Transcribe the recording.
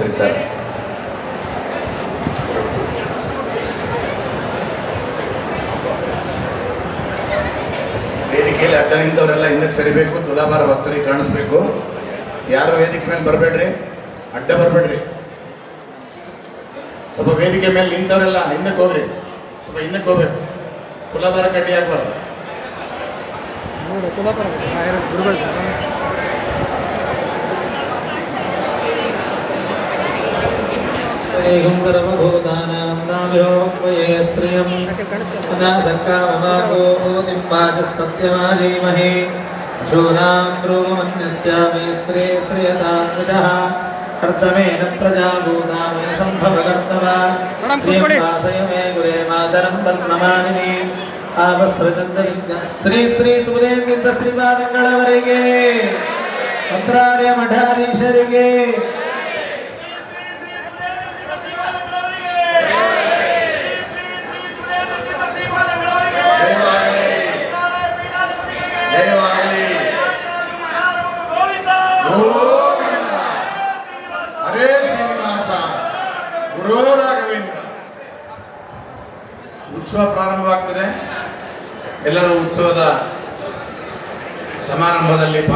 ಉಪಸ್ಥಿತರಿದ್ದಾರೆ. ವೇದಿಕೆಯಲ್ಲಿ ಅಡ್ಡ ನಿಂತವರೆಲ್ಲ ಹಿಂದಕ್ಕೆ ಸರಿಬೇಕು. ತುಲಾಭಾರ ಭಕ್ತರಿಗೆ ಕಾಣಿಸ್ಬೇಕು. ಯಾರು ವೇದಿಕೆ ಮೇಲೆ ಬರಬೇಡ್ರಿ, ಅಡ್ಡ ಬರಬೇಡ್ರಿ. ಸ್ವಲ್ಪ ವೇದಿಕೆ ಮೇಲೆ ನಿಂತವರೆಲ್ಲ ಹಿಂದಕ್ಕೆ ಹೋಗ್ರಿ, ಸ್ವಲ್ಪ ಹಿಂದಕ್ಕೆ ಹೋಗ್ಬೇಕು. ತುಲಾಭಾರ ಕಡ್ಡಿ ಆಗ್ಬಾರ್ದು. सर्वभूतानां नाभ्योऽप्यये श्रियं अनासक्राममागोतिम्बाचः सत्यमाधीमहि पशूनां रूपमन्यस्यामि श्रे श्रियतान्वितः कर्तमेन प्रजाभूतामि सम्भवकर्तवा वासय मे गुरे मातरं पद्ममालिनी आपस्रचन्दविज्ञ श्री श्री ಸುಬುಧೇಂದ್ರ ಶ್ರೀಪಾದಂಗಳವರಿಗೆ ಮಂತ್ರಾಲಯ ಮಠಾಧೀಶರಿಗೆ ಹರೇ ಶ್ರೀನಿವಾಸ ಗುರು ರಾಘವೇಂದ್ರ. ಉತ್ಸವ ಪ್ರಾರಂಭವಾಗ್ತದೆ. ಎಲ್ಲರೂ ಉತ್ಸವದ ಸಮಾರಂಭದಲ್ಲಿ